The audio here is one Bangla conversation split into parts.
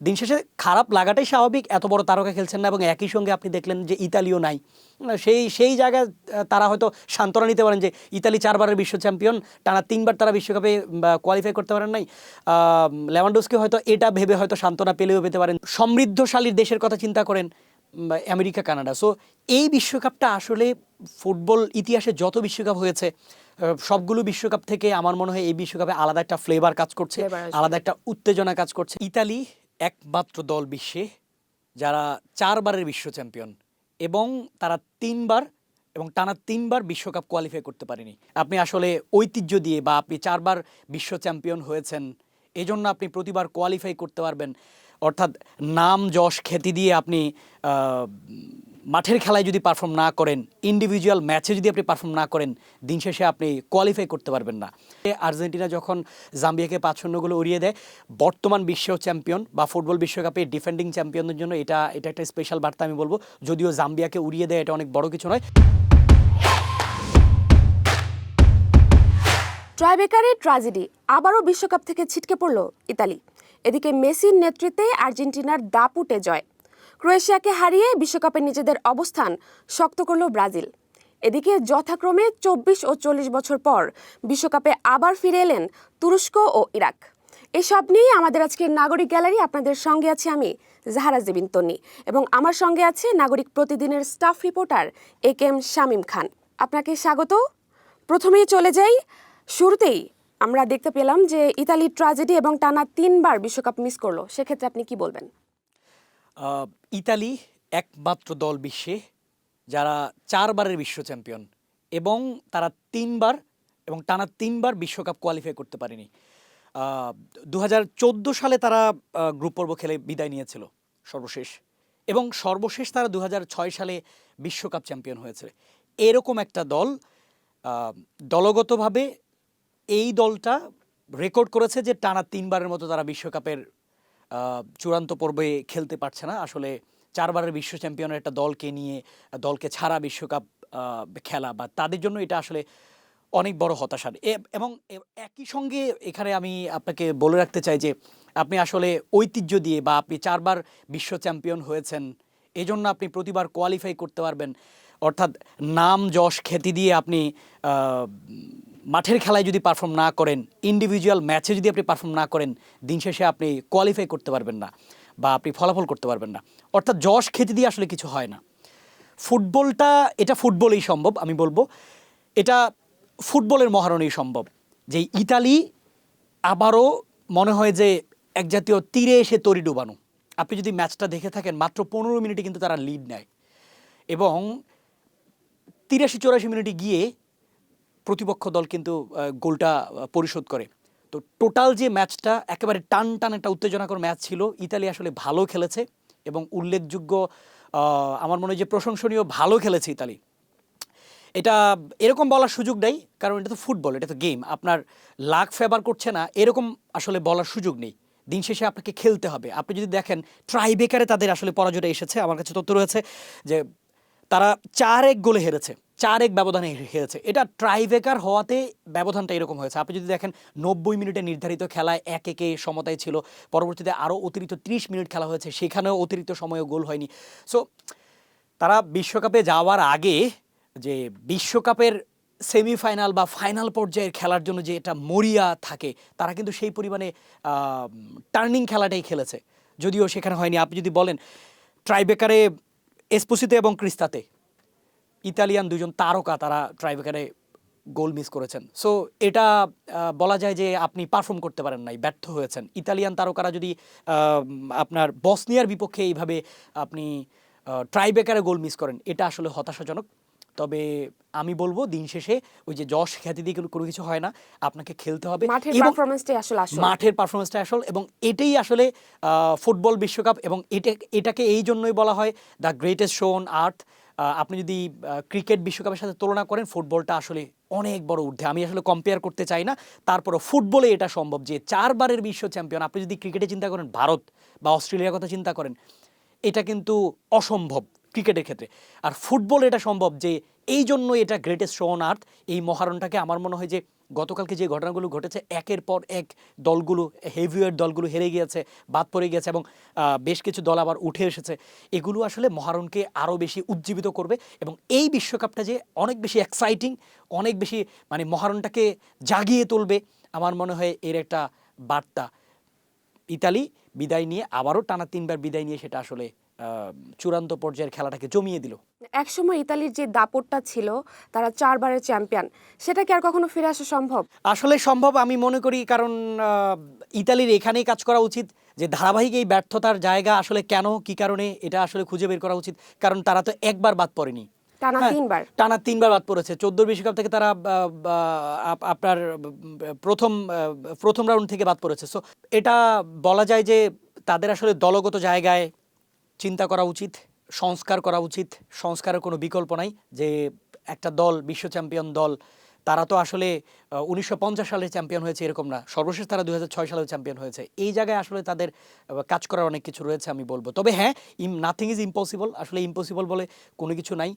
দিন শেষে খারাপ লাগাটাই স্বাভাবিক, এত বড় তারকা খেলছেন না এবং একই সঙ্গে আপনি দেখলেন যে ইতালিও নাই। সেই জায়গায় তারা হয়তো সান্ত্বনা নিতে পারেন যে ইতালি 4বারের বিশ্ব চ্যাম্পিয়ন, টানা 3বার তারা বিশ্বকাপে কোয়ালিফাই করতে পারেন নাই। লেভানডস্কি হয়তো এটা ভেবে হয়তো সান্ত্বনা পেলেও পেতে পারেন। সমৃদ্ধশালী দেশের কথা চিন্তা করেন আমেরিকা, কানাডা। সো এই বিশ্বকাপটা আসলে ফুটবল ইতিহাসে যত বিশ্বকাপ হয়েছে সবগুলো বিশ্বকাপ থেকে আমার মনে হয় এই বিশ্বকাপে আলাদা একটা ফ্লেভার কাজ করছে, আলাদা একটা উত্তেজনা কাজ করছে। ইতালি একমাত্র দল বিশ্বে যারা 4বারের বিশ্ব চ্যাম্পিয়ন এবং তারা 3বার এবং টানা 3বার বিশ্বকাপ কোয়ালিফাই করতে পারেনি। আপনি আসলে ঐতিহ্য দিয়ে বা আপনি 4বার বিশ্ব চ্যাম্পিয়ন হয়েছেন, এজন্য আপনি প্রতিবার কোয়ালিফাই করতে পারবেন, অর্থাৎ নাম যশ খ্যাতি দিয়ে আপনি মাঠের খেলায় যদি পারফর্ম না করেন, ইন্ডিভিজুয়াল ম্যাচে যদি আপনি পারফর্ম না করেন, দিন শেষে আপনি কোয়ালিফাই করতে পারবেন না। আর্জেন্টিনা যখন জাম্বিয়াকে 5-0 গোলে উড়িয়ে দেয়, বর্তমান বিশ্ব চ্যাম্পিয়ন বা ফুটবল বিশ্বকাপে ডিফেন্ডিং চ্যাম্পিয়নদের জন্য এটা একটা স্পেশাল বার্তা আমি বলবো। যদিও জাম্বিয়াকে উড়িয়ে দেয় এটা অনেক বড় কিছু নয়। ট্রাইবেকারের ট্র্যাজেডি, আবারও বিশ্বকাপ থেকে ছিটকে পড়ল ইতালি। এদিকে মেসির নেতৃত্বে আর্জেন্টিনার দাপুটে জয়, ক্রোয়েশিয়াকে হারিয়ে বিশ্বকাপে নিজেদের অবস্থান শক্ত করল ব্রাজিল। এদিকে যথাক্রমে 24 ও 40 বছর পর বিশ্বকাপে আবার ফিরে এলেন তুরস্ক ও ইরাক। এসব নিয়ে আমাদের আজকের নাগরিক গ্যালারি, আপনাদের সঙ্গে আছে আমি জাহারা জেবিন তন্নি এবং আমার সঙ্গে আছে নাগরিক প্রতিদিনের স্টাফ রিপোর্টার AK শামীম খান। আপনাকে স্বাগত। প্রথমেই চলে যাই, শুরুতেই আমরা দেখতে পেলাম যে ইতালির ট্র্যাজেডি এবং টানা 3বার বিশ্বকাপ মিস করলো, সেক্ষেত্রে আপনি কি বলবেন? ইতালি একমাত্র দল বিশ্বে যারা 4বারের বিশ্ব চ্যাম্পিয়ন এবং তারা 3বার এবং টানা 3বার বিশ্বকাপ কোয়ালিফাই করতে পারেনি। 2014 সালে তারা গ্রুপ পর্ব খেলে বিদায় নিয়েছিল সর্বশেষ, এবং সর্বশেষ তারা 2006 সালে বিশ্বকাপ চ্যাম্পিয়ন হয়েছে। এরকম একটা দল দলগতভাবে এই দলটা রেকর্ড করেছে যে টানা 3বারের মতো তারা বিশ্বকাপের চূড়ান্ত পর্বে খেলতে পারছে না। আসলে 4বারের বিশ্ব চ্যাম্পিয়নের একটা দলকে নিয়ে দলকে ছাড়া বিশ্বকাপ খেলা বা তাদের জন্য এটা আসলে অনেক বড় হতাশার। এবং একই সঙ্গে এখানে আমি আপনাকে বলে রাখতে চাই যে আপনি আসলে ঐতিহ্য দিয়ে বা আপনি 4বার বিশ্ব চ্যাম্পিয়ন হয়েছেন, এজন্য আপনি প্রতিবার কোয়ালিফাই করতে পারবেন, অর্থাৎ নাম যশ খ্যাতি দিয়ে আপনি মাঠের খেলায় যদি পারফর্ম না করেন, ইন্ডিভিজুয়াল ম্যাচে যদি আপনি পারফর্ম না করেন, দিন শেষে আপনি কোয়ালিফাই করতে পারবেন না বা আপনি ফলাফল করতে পারবেন না। অর্থাৎ যশ খ্যাতি দিয়ে আসলে কিছু হয় না। ফুটবলটা, এটা ফুটবলেই সম্ভব। আমি বলবো এটা ফুটবলের মহারণেই সম্ভব যে ইতালি আবারও মনে হয় যে এক জাতীয় তীরে এসে তরি ডুবানো। আপনি যদি ম্যাচটা দেখে থাকেন, মাত্র 15 মিনিটে কিন্তু তারা লিড নেয় এবং 83-84 মিনিটে গিয়ে প্রতিপক্ষ দল কিন্তু গোলটা পরিশোধ করে। তো টোটাল যে ম্যাচটা একেবারে টান একটা উত্তেজনাকর ম্যাচ ছিল। ইতালি আসলে ভালো খেলেছে এবং উল্লেখযোগ্য, আমার মনে হয় যে প্রশংসনীয় ভালো খেলেছে ইতালি। এটা এরকম বলার সুযোগ নেই, কারণ এটা তো ফুটবল, এটা তো গেম। আপনার লাক ফেভার করছে না এরকম আসলে বলার সুযোগ নেই। দিন শেষে আপনাকে খেলতে হবে। আপনি যদি দেখেন ট্রাইবেকারে তাদের আসলে পরাজয়টা এসেছে, আমার কাছে তথ্য রয়েছে যে তারা 4-1 গোলে হেরেছে, 4-1 ব্যবধানে হেরেছে। এটা ট্রাইবেকার হওয়াতে ব্যবধানটা এরকম হয়েছে। আপনি যদি দেখেন 90 মিনিটে নির্ধারিত খেলায় 1-1 সমতায় ছিল, পরবর্তীতে আরও অতিরিক্ত 30 মিনিট খেলা হয়েছে, সেখানেও অতিরিক্ত সময়েও গোল হয়নি। সো তারা বিশ্বকাপে যাওয়ার আগে যে বিশ্বকাপের সেমিফাইনাল বা ফাইনাল পর্যায়ের খেলার জন্য যে এটা মরিয়া থাকে, তারা কিন্তু সেই পরিমাণে টার্নিং খেলাটাই খেলেছে, যদিও সেখানে হয়নি। আপনি যদি বলেন ট্রাইবেকারে এসপোসিতো এবং ক্রিস্তাতে ইতালিয়ান 2জন তারকা তারা ট্রাইবেকারে গোল মিস করেছেন। সো এটা বলা যায় যে আপনি পারফর্ম করতে পারেন নাই, ব্যর্থ হয়েছেন। ইতালিয়ান তারকারা যদি আপনার বসনিয়ার বিপক্ষে এইভাবে আপনি ট্রাইবেকারে গোল মিস করেন, এটা আসলে হতাশাজনক। তবে আমি বলবো দিন শেষে ওই যে যশ খ্যাতি দিয়ে কোনো কিছু হয় না, আপনাকে খেলতে হবে। মাঠের পারফরম্যান্সটাই আসল এবং এটাই আসলে ফুটবল বিশ্বকাপ। এবং এটাকে এই জন্যই বলা হয় the greatest show on earth. আপনি যদি ক্রিকেট বিশ্বকাপের সাথে তুলনা করেন, ফুটবলটা আসলে অনেক বড় ঊর্ধ্বে। আমি আসলে কম্পেয়ার করতে চাই না, তারপরও ফুটবলে এটা সম্ভব যে 4বারের বিশ্ব চ্যাম্পিয়ন। আপনি যদি ক্রিকেটে চিন্তা করেন, ভারত বা অস্ট্রেলিয়ার কথা চিন্তা করেন, এটা কিন্তু অসম্ভব ক্রিকেটের ক্ষেত্রে। আর ফুটবল এটা সম্ভব, যে এই জন্য এটা গ্রেটেস্ট শো অন আর্থ। এই মহারণটাকে আমার মনে হয় যে গতকালকে যে ঘটনাগুলো ঘটেছে একের পর এক দলগুলো হেভিওয়েট দলগুলো হেরে গিয়েছে, বাদ পড়ে গিয়েছে এবং বেশ কিছু দল আবার উঠে এসেছে, এগুলো আসলে মহারণকে আরও বেশি উজ্জীবিত করবে এবং এই বিশ্বকাপটা যে অনেক বেশি এক্সাইটিং, অনেক বেশি মানে মহারণটাকে জাগিয়ে তুলবে, আমার মনে হয় এর একটা বার্তা। ইতালি বিদায় নিয়ে আবারও টানা 3বার বিদায় নিয়ে সেটা আসলে চূড়ান্ত পর্যায়ের খেলাটাকে জমিয়ে দিল। একসময় ইতালির যে দাপটটা ছিল, তারা 4বারের চ্যাম্পিয়ন, সেটা কি আর কখনো ফিরে আসা সম্ভব? আসলে সম্ভব আমি মনে করি, কারণ ইতালির এখানেই কাজ করা উচিত যে ধারাবাহিক এই ব্যর্থতার জায়গা আসলে কেন, কি কারণে, এটা আসলে খুঁজে বের করা উচিত। কারণ তারা তো একবার বাদ পড়েনি, টানা হ্যাঁ, 3বার। টানা 3বার বাদ পড়েছে। 14 বিশ্বকাপ থেকে তারা আপনার প্রথম রাউন্ড থেকে বাদ পড়েছে। সো এটা বলা যায় যে তাদের আসলে দলগত জায়গায় চিন্তা করা উচিত, সংস্কার করা উচিত। সংস্কারের কোনো বিকল্প নাই। যে একটা দল, বিশ্ব চ্যাম্পিয়ন দল, তারা তো আসলে 1950 সালে চ্যাম্পিয়ন হয়েছে এরকম না, সর্বশেষ তারা 2006 সালে চ্যাম্পিয়ন হয়েছে। এই জায়গায় আসলে তাদের কাজ করার অনেক কিছু রয়েছে আমি বলবো। তবে হ্যাঁ, নাথিং ইজ ইম্পসিবল, আসলে ইম্পসিবল বলে কোনো কিছু নাই।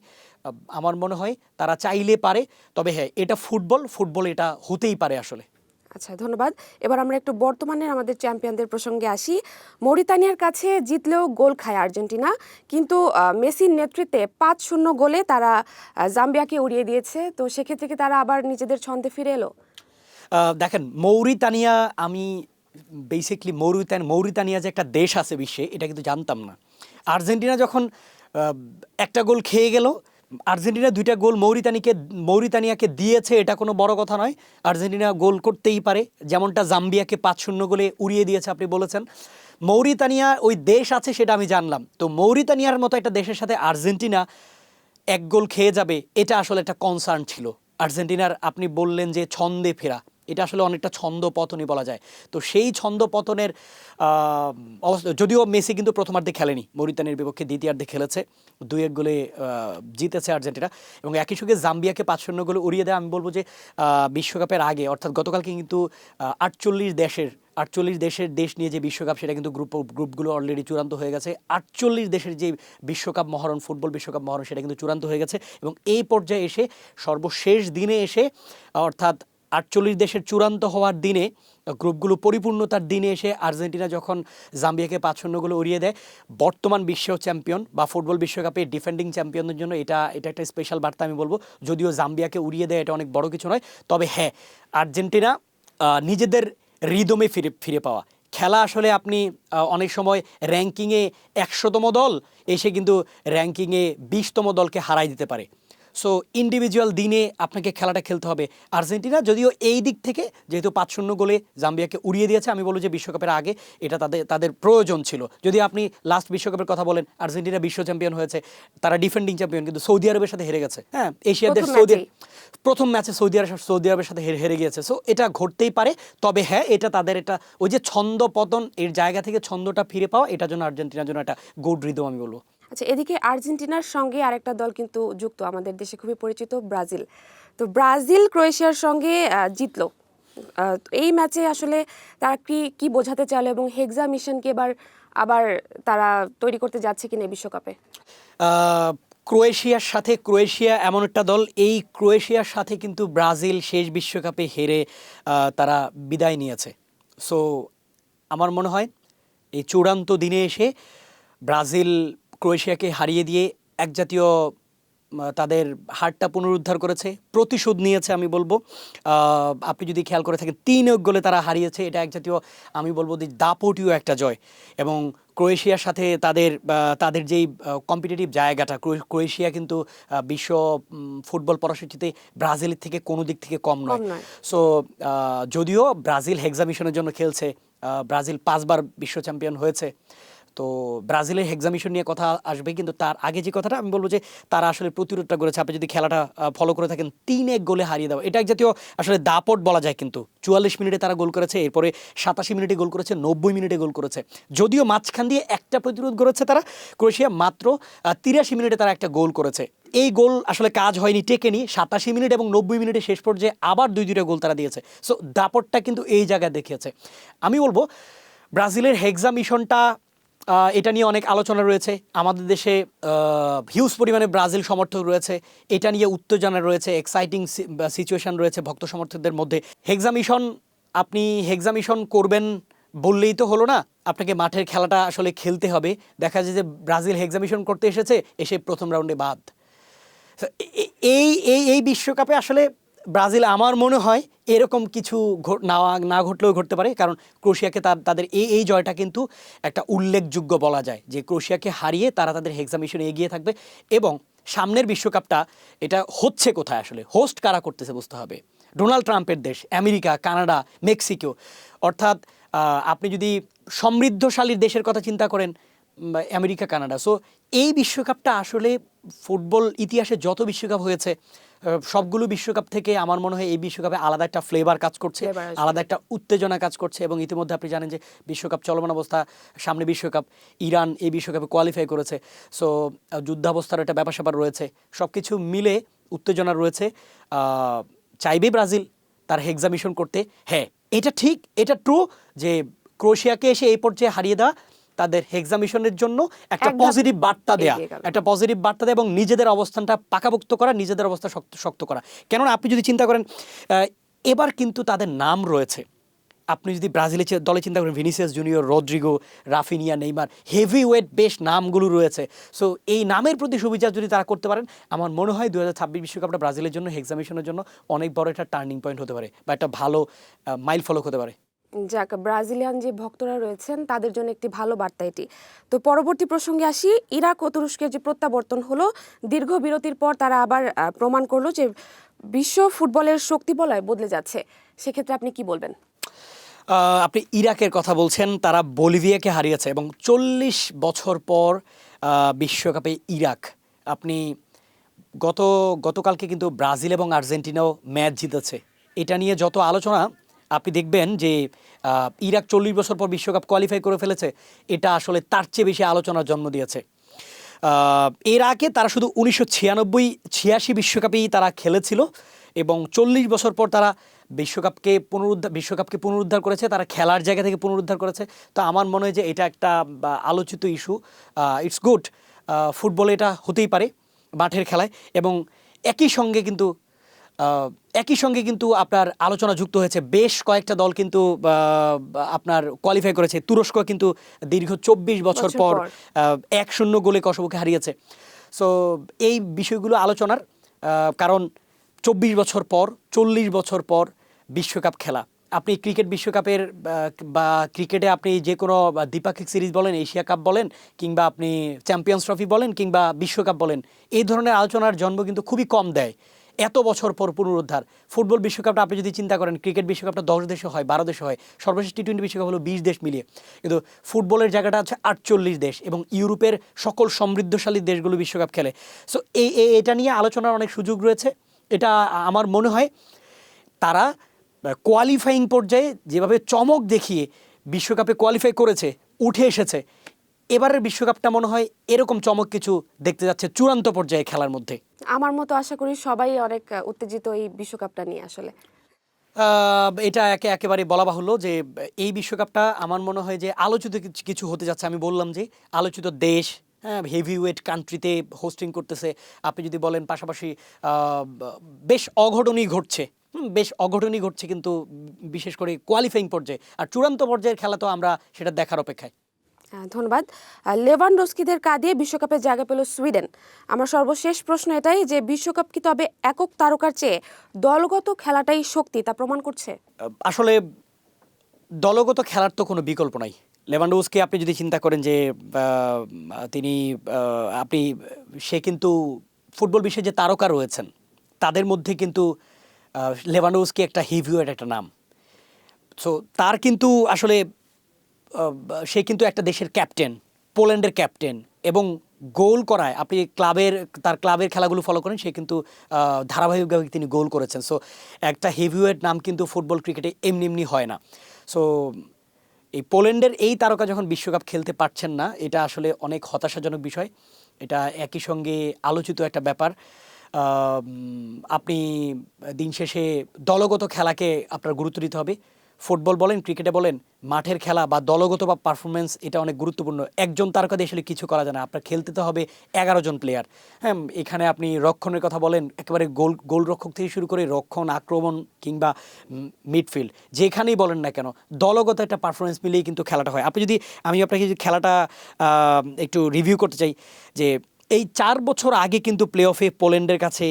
আমার মনে হয় তারা চাইলে পারে। তবে হ্যাঁ, এটা ফুটবল এটা হতেই পারে আসলে। আচ্ছা, ধন্যবাদ। এবার আমরা একটু বর্তমানের আমাদের চ্যাম্পিয়নদের প্রসঙ্গে আসি। মরিতানিয়ার কাছে জিতলেও গোল খায় আর্জেন্টিনা, কিন্তু মেসির নেতৃত্বে 5-0 গোলে তারা জাম্বিয়াকে উড়িয়ে দিয়েছে। তো সেক্ষেত্রে কি তারা আবার নিজেদের ছন্দে ফিরে এলো? দেখেন, মৌরিতানিয়া, আমি বেসিকলি মৌরিতানিয়া যে একটা দেশ আছে বিশ্বে, এটা কিন্তু জানতাম না। আর্জেন্টিনা যখন একটা গোল খেয়ে গেল, আর্জেন্টিনা 2টা গোল মৌরিতানিয়াকে দিয়েছে, এটা কোনো বড় কথা নয়। আর্জেন্টিনা গোল করতেই পারে, যেমনটা জাম্বিয়াকে 5-0 গোলে উড়িয়ে দিয়েছে আপনি বলেছেন। মৌরিতানিয়া ওই দেশ আছে সেটা আমি জানলাম। তো মৌরিতানিয়ার মতো একটা দেশের সাথে আর্জেন্টিনা 1 গোল খেয়ে যাবে, এটা আসলে একটা কনসার্ন ছিল আর্জেন্টিনার। আপনি বললেন যে ছন্দে ফেরা, এটা আসলে অনেকটা ছন্দ পতনই বলা যায়। তো সেই ছন্দ পতনের অবস্থা, যদিও মেসি কিন্তু প্রথমার্ধে খেলেনি, মরিতানিয়ার বিপক্ষে দ্বিতীয়ার্ধে খেলেছে, 2-1 গোলে জিতেছে আর্জেন্টিনা এবং একই সঙ্গে জাম্বিয়াকে 5-0 গোলে উড়িয়ে দেয়। আমি বলবো যে বিশ্বকাপের আগে, অর্থাৎ গতকালকে কিন্তু 48 দেশের দেশ নিয়ে যে বিশ্বকাপ, সেটা কিন্তু গ্রুপগুলো অলরেডি চূড়ান্ত হয়ে গেছে। 48 দেশের যে বিশ্বকাপ মহারণ, ফুটবল বিশ্বকাপ মহারণ, সেটা কিন্তু চূড়ান্ত হয়ে গেছে এবং এই পর্যায়ে এসে, সর্বশেষ দিনে এসে, অর্থাৎ 48 দেশের চূড়ান্ত হওয়ার দিনে, গ্রুপগুলো পরিপূর্ণতার দিনে এসে আর্জেন্টিনা যখন জাম্বিয়াকে 5-0 গোলে উড়িয়ে দেয়, বর্তমান বিশ্ব চ্যাম্পিয়ন বা ফুটবল বিশ্বকাপে ডিফেন্ডিং চ্যাম্পিয়নদের জন্য এটা একটা স্পেশাল বার্তা আমি বলবো। যদিও জাম্বিয়াকে উড়িয়ে দেয় এটা অনেক বড় কিছু নয়, তবে হ্যাঁ, আর্জেন্টিনা নিজেদের রিদমে ফিরে পাওয়া। খেলা আসলে আপনি অনেক সময় র্যাঙ্কিংয়ে 100তম দল এসে কিন্তু র্যাঙ্কিংয়ে 20তম দলকে হারাই দিতে পারে। সো ইন্ডিভিজুয়াল দিনে আপনাকে খেলাটা খেলতে হবে। আর্জেন্টিনা যদিও এই দিক থেকে, যেহেতু 5-0 গোলে জাম্বিয়াকে উড়িয়ে দিয়েছে, আমি বলবো যে বিশ্বকাপের আগে এটা তাদের প্রয়োজন ছিল। যদি আপনি লাস্ট বিশ্বকাপের কথা বলেন, আর্জেন্টিনা বিশ্ব চ্যাম্পিয়ন হয়েছে, তারা ডিফেন্ডিং চ্যাম্পিয়ন, কিন্তু সৌদি আরবের সাথে হেরে গেছে। হ্যাঁ, এশিয়ার দেশ প্রথম ম্যাচে সৌদি আরবের সাথে হেরে গিয়েছে। সো এটা ঘটতেই পারে। তবে হ্যাঁ, এটা তাদের এটা ওই যে ছন্দ পতন, এর জায়গা থেকে ছন্দটা ফিরে পাওয়া, এটার জন্য আর্জেন্টিনার জন্য একটা গুড রিদম আমি বলবো। আচ্ছা, এদিকে আর্জেন্টিনার সঙ্গে আরেকটা দল কিন্তু যুক্ত, আমাদের দেশে খুবই পরিচিত, ব্রাজিল। তো ব্রাজিল ক্রোয়েশিয়ার সঙ্গে জিতলো। এই ম্যাচে আসলে তারা কি বোঝাতে চাইলো এবং হেক্সা মিশনকে আবার তারা তৈরি করতে যাচ্ছে কিনা বিশ্বকাপে? ক্রোয়েশিয়া এমন একটা দল, এই ক্রোয়েশিয়ার সাথে কিন্তু ব্রাজিল শেষ বিশ্বকাপে হেরে তারা বিদায় নিয়েছে। সো আমার মনে হয় এই চূড়ান্ত দিনে এসে ব্রাজিল ক্রোয়েশিয়াকে হারিয়ে দিয়ে এক জাতীয় তাদের হারটা পুনরুদ্ধার করেছে, প্রতিশোধ নিয়েছে আমি বলবো। আপনি যদি খেয়াল করে থাকেন, 3-1 গোলে তারা হারিয়েছে, এটা এক জাতীয় আমি বলবো যে দাপটীয় একটা জয়। এবং ক্রোয়েশিয়ার সাথে তাদের যেই কম্পিটিটিভ জায়গাটা, ক্রোয়েশিয়া কিন্তু বিশ্ব ফুটবল পরাশক্তিতে ব্রাজিলের থেকে কোনো দিক থেকে কম নয়। সো যদিও ব্রাজিল হেক্সা মিশনের জন্য খেলছে, ব্রাজিল 5বার বিশ্ব চ্যাম্পিয়ন হয়েছে, তো ব্রাজিলের হেক্সা মিশন নিয়ে কথা আসবে, কিন্তু তার আগে যে কথাটা আমি বলবো যে তারা আসলে প্রতিরোধটা করেছে। আপনি যদি খেলাটা ফলো করে থাকেন, 3-1 গোলে হারিয়ে দেওয়া, এটা এক জাতীয় আসলে দাপট বলা যায়। কিন্তু 44 মিনিটে তারা গোল করেছে, এরপরে 87 মিনিটে গোল করেছে, 90 মিনিটে গোল করেছে। যদিও মাঝখান দিয়ে একটা প্রতিরোধ করেছে তারা, ক্রোয়েশিয়া মাত্র 83 মিনিটে তারা একটা গোল করেছে। এই গোল আসলে কাজ হয়নি, টেকেনি। 87 মিনিট এবং 90 মিনিটে শেষ পর্যায়ে আবার 2-2টা গোল তারা দিয়েছে। সো দাপটটা কিন্তু এই জায়গায় দেখিয়েছে। আমি বলবো ব্রাজিলের হেক্সা মিশনটা এটা নিয়ে অনেক আলোচনা রয়েছে। আমাদের দেশে হিউজ পরিমাণে ব্রাজিল সমর্থক রয়েছে, এটা নিয়ে উত্তেজনা রয়েছে, এক্সাইটিং সিচুয়েশন রয়েছে ভক্ত সমর্থকদের মধ্যে। আপনি হেক্সামিশন করবেন বললেই তো হলো না, আপনাকে মাঠের খেলাটা আসলে খেলতে হবে। দেখা যায় যে ব্রাজিল হেক্সামিশন করতে এসে প্রথম রাউন্ডে বাদ। তো এই এই এই বিশ্বকাপে আসলে ব্রাজিল আমার মনে হয় এরকম কিছু না ঘটলেও ঘটতে পারে, কারণ ক্রোয়েশিয়াকে তাদের এই জয়টা কিন্তু একটা উল্লেখযোগ্য বলা যায়, যে ক্রোয়েশিয়াকে হারিয়ে তারা তাদের হেক্সামিশনে এগিয়ে থাকবে। এবং সামনের বিশ্বকাপটা এটা হচ্ছে কোথায়, আসলে হোস্ট কারা করতেছে বুঝতে হবে। ডোনাল্ড ট্রাম্পের দেশ আমেরিকা, কানাডা, মেক্সিকো, অর্থাৎ আপনি যদি সমৃদ্ধশালী দেশের কথা চিন্তা করেন, আমেরিকা, কানাডা। সো এই বিশ্বকাপটা আসলে ফুটবল ইতিহাসে যত বিশ্বকাপ হয়েছে সবগুলো বিশ্বকাপ থেকে আমার মনে হয় এই বিশ্বকাপে আলাদা একটা ফ্লেভার কাজ করছে, আলাদা একটা উত্তেজনা কাজ করছে। এবং ইতিমধ্যে আপনি জানেন যে বিশ্বকাপ চলমান অবস্থা, সামনে বিশ্বকাপ, ইরান এই বিশ্বকাপে কোয়ালিফাই করেছে। সো যুদ্ধাবস্থার একটা ব্যাপার স্যাপার রয়েছে, সব কিছু মিলে উত্তেজনা রয়েছে। চাইবে ব্রাজিল তার হেক্সামিশন করতে। হ্যাঁ, এটা ঠিক, এটা ট্রু যে ক্রোয়েশিয়াকে এসে এই পর্যায়ে হারিয়ে দেওয়া তাদের হেক্সামিশনের জন্য একটা পজিটিভ বার্তা দেয়া, এবং নিজেদের অবস্থানটা পাকাপোক্ত করা, নিজেদের অবস্থা শক্ত করা। কেননা আপনি যদি চিন্তা করেন এবার কিন্তু তাদের নাম রয়েছে। আপনি যদি ব্রাজিলের দলে চিন্তা করেন, Vinicius Junior, Rodrygo, Raphinha, Neymar, heavy weight বেশ নামগুলো রয়েছে। সো এই নামের প্রতি সুবিচার যদি তারা করতে পারেন, আমার মনে হয় 2026 বিশ্বকাপটা ব্রাজিলের জন্য হেক্সামিশনের জন্য অনেক বড় একটা টার্নিং পয়েন্ট হতে পারে, বা একটা ভালো মাইল ফলক হতে পারে। যাক, ব্রাজিলিয়ান যে ভক্তরা রয়েছেন তাদের জন্য একটি ভালো বার্তা এটি। তো পরবর্তী প্রসঙ্গে আসি। ইরাক ও তুরস্কের যে প্রত্যাবর্তন হলো দীর্ঘ বিরতির পর, তারা আবার প্রমাণ করলো যে বিশ্ব ফুটবলের শক্তি বলয় বদলে যাচ্ছে। সেক্ষেত্রে আপনি কি বলবেন? আপনি ইরাকের কথা বলছেন, তারা বলিভিয়াকে হারিয়েছে এবং 40 বছর পর বিশ্বকাপে ইরাক। আপনি গতকালকে কিন্তু ব্রাজিল এবং আর্জেন্টিনাও ম্যাচ জিতেছে। এটা নিয়ে যত আলোচনা, আপনি দেখবেন যে ইরাক 40 বছর পর বিশ্বকাপ কোয়ালিফাই করে ফেলেছে, এটা আসলে তার চেয়ে বেশি আলোচনার জন্ম দিয়েছে। এর আগে তারা শুধু 1996 বিশ্বকাপেই তারা খেলেছিল, এবং 40 বছর পর তারা বিশ্বকাপকে পুনরুদ্ধার করেছে, তারা খেলার জায়গা থেকে পুনরুদ্ধার করেছে। তো আমার মনে হয় যে এটা একটা আলোচিত ইস্যু। ইটস গুড, ফুটবলে এটা হতেই পারে মাঠের খেলায়। এবং একই সঙ্গে কিন্তু আপনার আলোচনা যুক্ত হয়েছে বেশ কয়েকটা দল কিন্তু আপনার কোয়ালিফাই করেছে। তুরস্ক কিন্তু দীর্ঘ 24 বছর পর 1-0 গোলে কসোভোকে হারিয়েছে। সো এই বিষয়গুলো আলোচনার, কারণ 24 বছর পর, 40 বছর পর বিশ্বকাপ খেলা। আপনি ক্রিকেট বিশ্বকাপের বা ক্রিকেটে আপনি যে কোনো দ্বিপাক্ষিক সিরিজ বলেন, এশিয়া কাপ বলেন, কিংবা আপনি চ্যাম্পিয়ন্স ট্রফি বলেন, কিংবা বিশ্বকাপ বলেন, এই ধরনের আলোচনার জন্ম কিন্তু খুবই কম দেয় এত বছর পর পুনরুদ্ধার। ফুটবল বিশ্বকাপটা আপনি যদি চিন্তা করেন, ক্রিকেট বিশ্বকাপটা 10 দেশে হয়, 12 দেশে হয়, সর্বশেষ টি-20 বিশ্বকাপ হলো 20 দেশ মিলিয়ে। কিন্তু ফুটবলের জায়গাটা আছে 48 দেশ, এবং ইউরোপের সকল সমৃদ্ধশালী দেশগুলো বিশ্বকাপ খেলে। সো এটা নিয়ে আলোচনার অনেক সুযোগ রয়েছে। এটা আমার মনে হয় তারা কোয়ালিফাইং পর্যায়ে যেভাবে চমক দেখিয়ে বিশ্বকাপে কোয়ালিফাই করেছে, উঠে এসেছে, এবারের বিশ্বকাপটা মনে হয় এরকম চমক কিছু দেখতে যাচ্ছে চূড়ান্ত পর্যায়ে খেলার মধ্যে। আমার মতো আশা করি সবাই অনেক উত্তেজিত এই বিশ্বকাপটা নিয়ে। আসলে এটা একেবারে বলা বাহুল্য যে এই বিশ্বকাপটা আমার মনে হয় যে আলোচিত কিছু হতে যাচ্ছে। আমি বললাম যে আলোচিত দেশ, হ্যাঁ, হেভিওয়েট কান্ট্রিতে হোস্টিং করতেছে। আপনি যদি বলেন পাশাপাশি বেশ অঘটনই ঘটছে কিন্তু বিশেষ করে কোয়ালিফাইং পর্যায়ে। আর চূড়ান্ত পর্যায়ের খেলা তো আমরা সেটা দেখার অপেক্ষায়। ধন্যবাদ। লেভানডস্কিদের কাঁদিয়ে বিশ্বকাপে জায়গা পেল সুইডেন। আমার সর্বশেষ প্রশ্ন এটাই যে বিশ্বকাপ কি তবে একক তারকার চেয়ে দলগত খেলাটাই শক্তি, তা প্রমাণ করছে? আসলে দলগত খেলার তো কোনো বিকল্প নাই। লেভানডস্কি আপনি যদি চিন্তা করেন যে সে কিন্তু ফুটবল বিশ্বে যে তারকা রয়েছেন তাদের মধ্যে কিন্তু লেভানডস্কি একটা হেভিওয়েট একটা নাম। সো তার কিন্তু আসলে সে কিন্তু একটা দেশের ক্যাপ্টেন, পোল্যান্ডের ক্যাপ্টেন, এবং গোল করায় আপনি তার ক্লাবের খেলাগুলো ফলো করেন, সে কিন্তু ধারাবাহিকভাবে তিনি গোল করেছেন। সো একটা হেভিওয়েট নাম কিন্তু ফুটবল ক্রিকেটে এমনি হয় না। সো এই পোল্যান্ডের এই তারকা যখন বিশ্বকাপ খেলতে পারছেন না, এটা আসলে অনেক হতাশাজনক বিষয়। এটা একই সঙ্গে আলোচিত একটা ব্যাপার। আপনি দিন শেষে দলগত খেলাকে আপনার গুরুত্ব দিতে হবে। ফুটবল বলেন, ক্রিকেটে বলেন, মাঠের খেলা বা দলগত বা পারফরমেন্স এটা অনেক গুরুত্বপূর্ণ। একজন তারকা দিয়ে আসলে কিছু করা যায় না, আপনার খেলতে তো হবে 11 জন প্লেয়ার। হ্যাঁ, এখানে আপনি রক্ষণের কথা বলেন, একেবারে গোলরক্ষক থেকে শুরু করে রক্ষণ, আক্রমণ কিংবা মিডফিল্ড, যেখানেই বলেন না কেন দলগত একটা পারফরমেন্স মিলিয়েই কিন্তু খেলাটা হয়। আমি আপনাকে যে খেলাটা একটু রিভিউ করতে চাই যে এই 4 বছর আগে কিন্তু প্লে অফে পোল্যান্ডের কাছে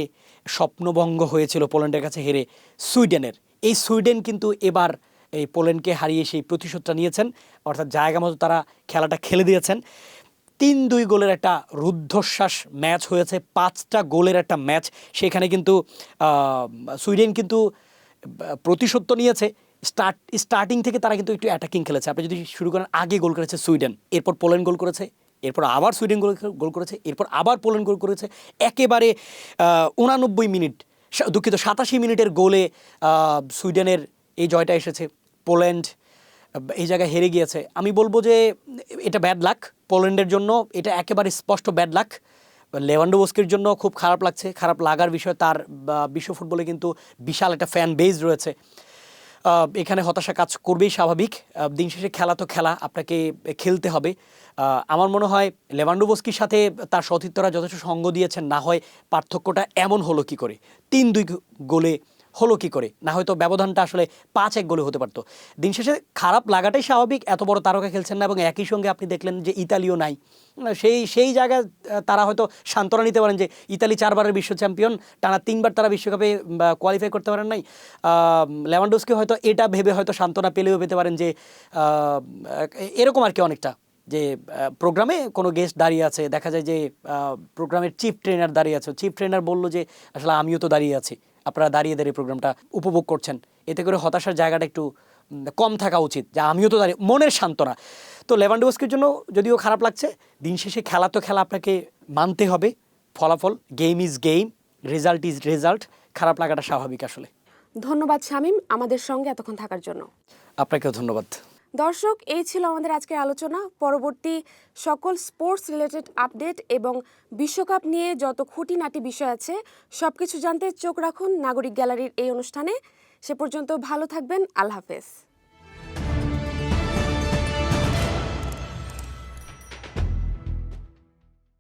স্বপ্নভঙ্গ হয়েছিল, পোল্যান্ডের কাছে হেরে সুইডেনের। এই সুইডেন কিন্তু এবার এই পোল্যান্ডকে হারিয়ে সেই প্রতিশোধটা নিয়েছেন, অর্থাৎ জায়গা মতো তারা খেলাটা খেলে দিয়েছেন। 3-2 গোলের একটা রুদ্ধশ্বাস ম্যাচ হয়েছে, 5টা গোলের একটা ম্যাচ। সেখানে কিন্তু সুইডেন কিন্তু প্রতিশোধ তো নিয়েছে, স্টার্টিং থেকে তারা কিন্তু একটু অ্যাটাকিং খেলেছে। আপনি যদি শুরু করেন, আগে গোল করেছে সুইডেন, এরপর পোল্যান্ড গোল করেছে, এরপর আবার সুইডেন গোল করেছে, এরপর আবার পোল্যান্ড গোল করেছে। একেবারে 89 মিনিট, দুঃখিত 87 মিনিটের গোলে সুইডেনের এই জয়টা এসেছে। পোল্যান্ড এই জায়গায় হেরে গিয়েছে। আমি বলবো যে এটা ব্যাড লাক পোল্যান্ডের জন্য, এটা একেবারে স্পষ্ট ব্যাড লাক। লেভানডোভস্কির জন্য খুব খারাপ লাগছে, খারাপ লাগার বিষয়। তার বিশ্ব ফুটবলে কিন্তু বিশাল একটা ফ্যান বেজ রয়েছে, এখানে হতাশা কাজ করবেই স্বাভাবিক। দিন শেষে খেলা তো খেলা, আপনাকে খেলতে হবে। আমার মনে হয় লেভানডোভস্কির সাথে তার সতীর্থরা যথেষ্ট সঙ্গ দিয়েছেন, না হয় পার্থক্যটা এমন হলো কি করে, 3-2 গোলে হলো কি করে, না হয়তো ব্যবধানটা আসলে 5-1 গোলে হতে পারতো। দিন শেষে খারাপ লাগাটাই স্বাভাবিক, এত বড় তারকা খেলছেন না, এবং একই সঙ্গে আপনি দেখলেন যে ইতালিও নাই। সেই জায়গায় তারা হয়তো সান্ত্বনা নিতে পারেন যে ইতালি 4 বারের বিশ্ব চ্যাম্পিয়ন, টানা 3 বার তারা বিশ্বকাপে কোয়ালিফাই করতে পারেন নাই। লেভানডোভস্কি হয়তো এটা ভেবে হয়তো সান্ত্বনা পেলেও পেতে পারেন যে এরকম আর কি অনেকটা, যে প্রোগ্রামে কোনো গেস্ট দাঁড়িয়ে আছে, দেখা যায় যে প্রোগ্রামের চিফ ট্রেনার দাঁড়িয়ে আছে, চিফ ট্রেনার বলল যে আসলে আমিও তো দাঁড়িয়ে আছি, আপনারা দাঁড়িয়ে দাঁড়িয়ে প্রোগ্রামটা উপভোগ করছেন, এতে করে হতাশার জায়গাটা একটু কম থাকা উচিত, যে আমিও তো দাঁড়িয়ে, মনের সান্ত্বনা। তো লেভানডোভস্কির জন্য যদিও খারাপ লাগছে, দিন শেষে খেলা তো খেলা, আপনাকে মানতে হবে ফলাফল, game is game, result is result. খারাপ লাগাটা স্বাভাবিক আসলে। ধন্যবাদ শামীম আমাদের সঙ্গে এতক্ষণ থাকার জন্য। আপনাকেও ধন্যবাদ। দর্শক, এই ছিল আমাদের আজকের আলোচনা। পরবর্তী সকল স্পোর্টস রিলেটেড আপডেট এবং বিশ্বকাপ নিয়ে যত খুঁটিনাটি বিষয় আছে সবকিছু জানতে চোখ রাখুন নাগরিক গ্যালারির এই অনুষ্ঠানে। সে পর্যন্ত ভালো থাকবেন, আল্লাহ হাফেজ।